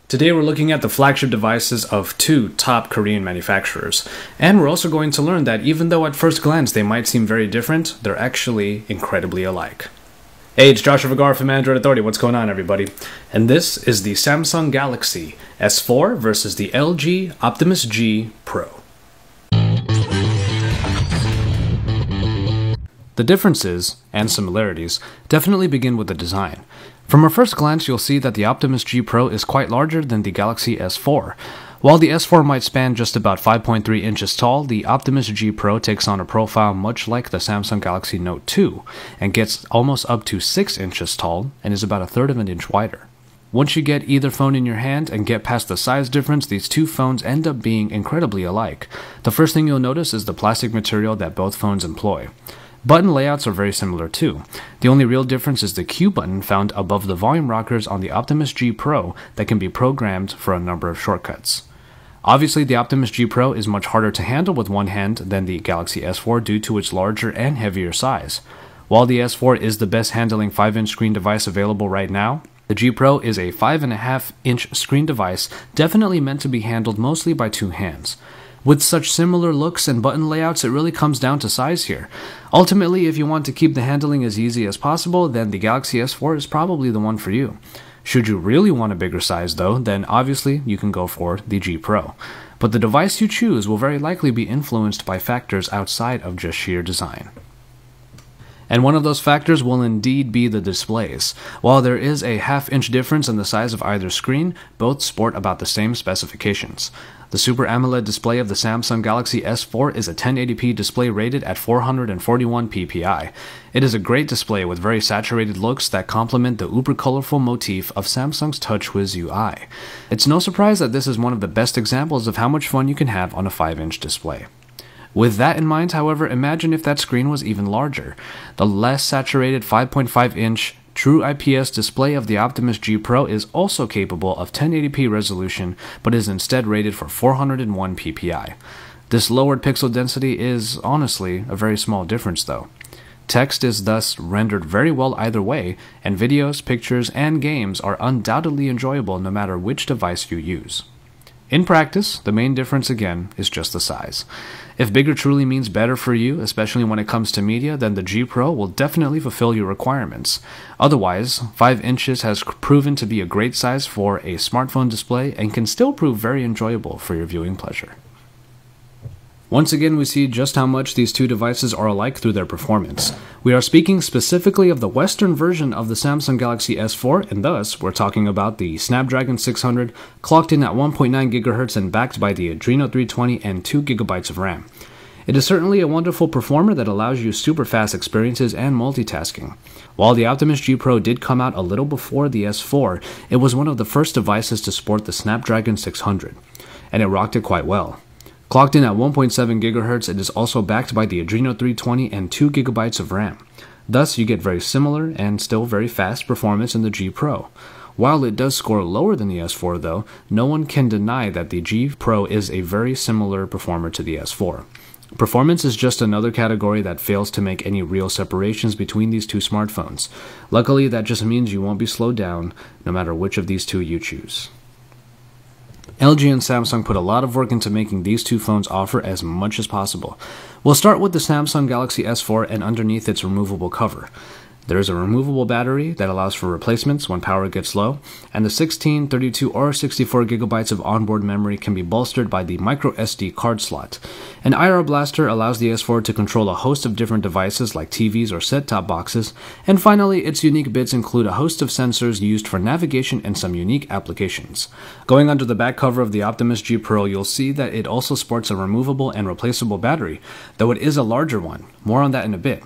Today we're looking at the flagship devices of two top Korean manufacturers, and we're also going to learn that even though at first glance they might seem very different, they're actually incredibly alike. Hey, it's Joshua Vergara from Android Authority. What's going on, everybody? And this is the Samsung Galaxy S4 versus the LG Optimus G Pro. The differences and similarities definitely begin with the design. From a first glance, you'll see that the Optimus G Pro is quite larger than the Galaxy S4. While the S4 might span just about 5.3 inches tall, the Optimus G Pro takes on a profile much like the Samsung Galaxy Note 2 and gets almost up to 6 inches tall and is about a third of an inch wider. Once you get either phone in your hand and get past the size difference, these two phones end up being incredibly alike. The first thing you'll notice is the plastic material that both phones employ. Button layouts are very similar too. The only real difference is the Q button found above the volume rockers on the Optimus G Pro that can be programmed for a number of shortcuts. Obviously, the Optimus G Pro is much harder to handle with one hand than the Galaxy S4 due to its larger and heavier size. While the S4 is the best handling 5-inch screen device available right now, the G Pro is a 5.5-inch screen device definitely meant to be handled mostly by two hands. With such similar looks and button layouts, it really comes down to size here. Ultimately, if you want to keep the handling as easy as possible, then the Galaxy S4 is probably the one for you. Should you really want a bigger size though, then obviously you can go for the G Pro. But the device you choose will very likely be influenced by factors outside of just sheer design. And one of those factors will indeed be the displays. While there is a half-inch difference in the size of either screen, both sport about the same specifications. The Super AMOLED display of the Samsung Galaxy S4 is a 1080p display rated at 441 ppi. It is a great display with very saturated looks that complement the uber-colorful motif of Samsung's TouchWiz UI. It's no surprise that this is one of the best examples of how much fun you can have on a 5-inch display. With that in mind, however, imagine if that screen was even larger. The less saturated 5.5-inch True IPS display of the Optimus G Pro is also capable of 1080p resolution, but is instead rated for 401 ppi. This lowered pixel density is, honestly, a very small difference though. Text is thus rendered very well either way, and videos, pictures, and games are undoubtedly enjoyable no matter which device you use. In practice, the main difference again is just the size. If bigger truly means better for you, especially when it comes to media, then the G Pro will definitely fulfill your requirements. Otherwise, 5 inches has proven to be a great size for a smartphone display and can still prove very enjoyable for your viewing pleasure. Once again, we see just how much these two devices are alike through their performance. We are speaking specifically of the Western version of the Samsung Galaxy S4, and thus, we're talking about the Snapdragon 600, clocked in at 1.9 GHz and backed by the Adreno 320 and 2 GB of RAM. It is certainly a wonderful performer that allows you super fast experiences and multitasking. While the Optimus G Pro did come out a little before the S4, it was one of the first devices to sport the Snapdragon 600, and it rocked it quite well. Clocked in at 1.7 GHz, it is also backed by the Adreno 320 and 2 GB of RAM. Thus, you get very similar and still very fast performance in the G Pro. While it does score lower than the S4 though, no one can deny that the G Pro is a very similar performer to the S4. Performance is just another category that fails to make any real separations between these two smartphones. Luckily, that just means you won't be slowed down no matter which of these two you choose. LG and Samsung put a lot of work into making these two phones offer as much as possible. We'll start with the Samsung Galaxy S4 and underneath its removable cover. There is a removable battery that allows for replacements when power gets low, and the 16, 32, or 64 GB of onboard memory can be bolstered by the micro SD card slot. An IR blaster allows the S4 to control a host of different devices like TVs or set-top boxes, and finally, its unique bits include a host of sensors used for navigation and some unique applications. Going under the back cover of the Optimus G Pro, you'll see that it also sports a removable and replaceable battery, though it is a larger one. More on that in a bit.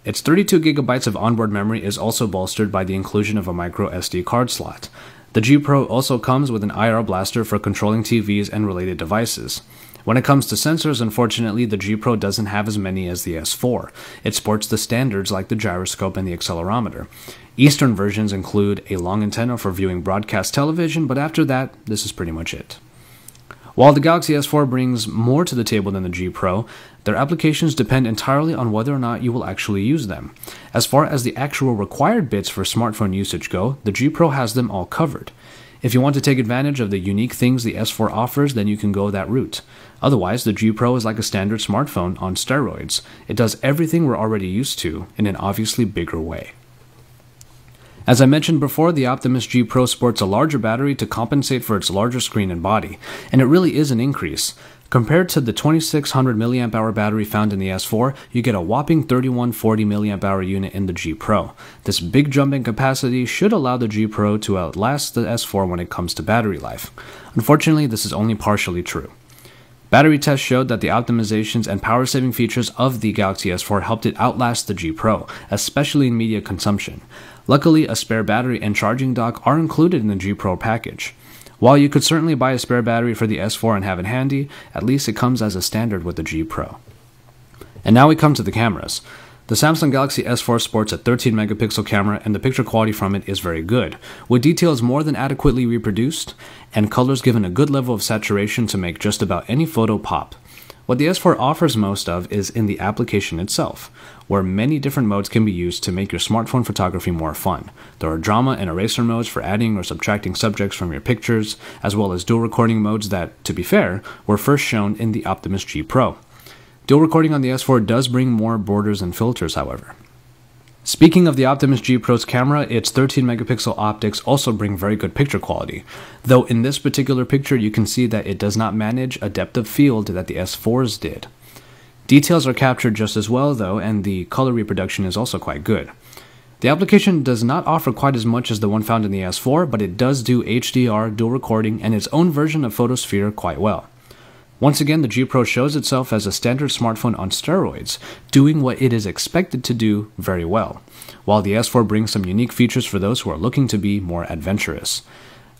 Its 32 GB of onboard memory is also bolstered by the inclusion of a micro SD card slot. The G Pro also comes with an IR blaster for controlling TVs and related devices. When it comes to sensors, unfortunately, the G Pro doesn't have as many as the S4. It sports the standards like the gyroscope and the accelerometer. Eastern versions include a long antenna for viewing broadcast television, but after that, this is pretty much it. While the Galaxy S4 brings more to the table than the G Pro, their applications depend entirely on whether or not you will actually use them. As far as the actual required bits for smartphone usage go, the G Pro has them all covered. If you want to take advantage of the unique things the S4 offers, then you can go that route. Otherwise, the G Pro is like a standard smartphone on steroids. It does everything we're already used to in an obviously bigger way. As I mentioned before, the Optimus G Pro sports a larger battery to compensate for its larger screen and body, and it really is an increase. Compared to the 2600 mAh battery found in the S4, you get a whopping 3140 mAh unit in the G Pro. This big jump in capacity should allow the G Pro to outlast the S4 when it comes to battery life. Unfortunately, this is only partially true. Battery tests showed that the optimizations and power-saving features of the Galaxy S4 helped it outlast the G Pro, especially in media consumption. Luckily, a spare battery and charging dock are included in the G Pro package. While you could certainly buy a spare battery for the S4 and have it handy, at least it comes as a standard with the G Pro. And now we come to the cameras. The Samsung Galaxy S4 sports a 13 megapixel camera, and the picture quality from it is very good, with details more than adequately reproduced, and colors given a good level of saturation to make just about any photo pop. What the S4 offers most of is in the application itself, where many different modes can be used to make your smartphone photography more fun. There are drama and eraser modes for adding or subtracting subjects from your pictures, as well as dual recording modes that, to be fair, were first shown in the Optimus G Pro. Dual recording on the S4 does bring more borders and filters, however. Speaking of the Optimus G Pro's camera, its 13 megapixel optics also bring very good picture quality, though in this particular picture you can see that it does not manage a depth of field that the S4's did. Details are captured just as well though, and the color reproduction is also quite good. The application does not offer quite as much as the one found in the S4, but it does do HDR, dual recording, and its own version of Photosphere quite well. Once again, the G Pro shows itself as a standard smartphone on steroids, doing what it is expected to do very well, while the S4 brings some unique features for those who are looking to be more adventurous.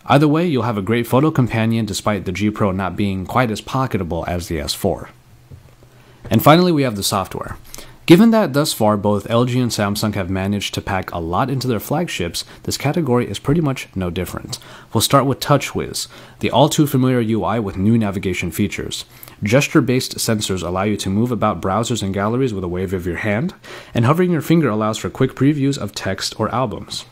Either way, you'll have a great photo companion despite the G Pro not being quite as pocketable as the S4. And finally, we have the software. Given that thus far both LG and Samsung have managed to pack a lot into their flagships, this category is pretty much no different. We'll start with TouchWiz, the all-too-familiar UI with new navigation features. Gesture-based sensors allow you to move about browsers and galleries with a wave of your hand, and hovering your finger allows for quick previews of text or albums.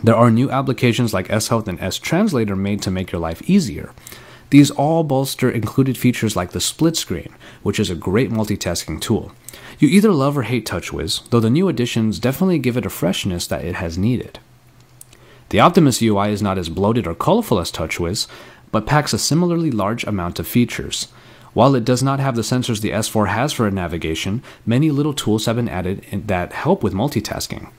There are new applications like S-Health and S-Translator made to make your life easier. These all bolster included features like the split screen, which is a great multitasking tool. You either love or hate TouchWiz, though the new additions definitely give it a freshness that it has needed. The Optimus UI is not as bloated or colorful as TouchWiz, but packs a similarly large amount of features. While it does not have the sensors the S4 has for navigation, many little tools have been added that help with multitasking.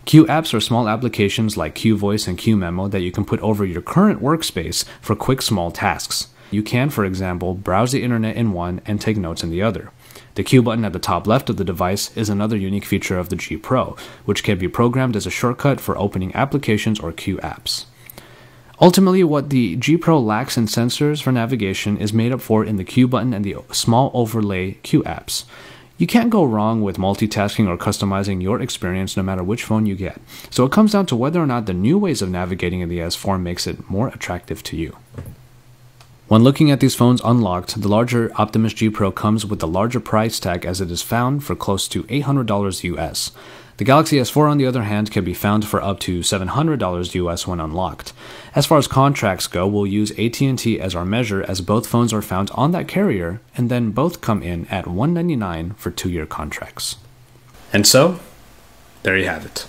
Q apps are small applications like Q Voice and Q Memo that you can put over your current workspace for quick small tasks. You can, for example, browse the internet in one and take notes in the other. The Q button at the top left of the device is another unique feature of the G Pro, which can be programmed as a shortcut for opening applications or Q apps. Ultimately, what the G Pro lacks in sensors for navigation is made up for in the Q button and the small overlay Q apps. You can't go wrong with multitasking or customizing your experience no matter which phone you get, so it comes down to whether or not the new ways of navigating in the S4 makes it more attractive to you. When looking at these phones unlocked, the larger Optimus G Pro comes with the larger price tag as it is found for close to $800 US. The Galaxy S4 on the other hand can be found for up to $700 US when unlocked. As far as contracts go, we'll use AT&T as our measure as both phones are found on that carrier and then both come in at $199 for 2-year contracts. And so, there you have it.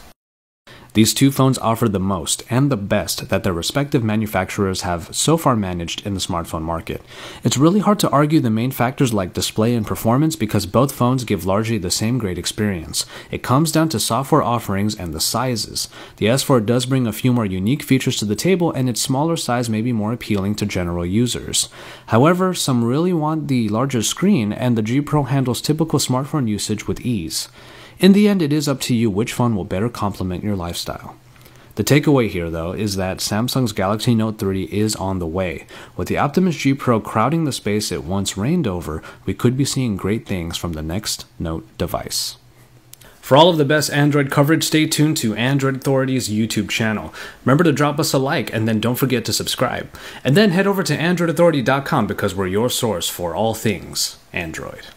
These two phones offer the most and the best that their respective manufacturers have so far managed in the smartphone market. It's really hard to argue the main factors like display and performance because both phones give largely the same great experience. It comes down to software offerings and the sizes. The S4 does bring a few more unique features to the table, and its smaller size may be more appealing to general users. However, some really want the larger screen, and the G Pro handles typical smartphone usage with ease. In the end, it is up to you which phone will better complement your lifestyle. The takeaway here, though, is that Samsung's Galaxy Note 30 is on the way. With the Optimus G Pro crowding the space it once reigned over, we could be seeing great things from the next Note device. For all of the best Android coverage, stay tuned to Android Authority's YouTube channel. Remember to drop us a like, and then don't forget to subscribe. And then head over to AndroidAuthority.com because we're your source for all things Android.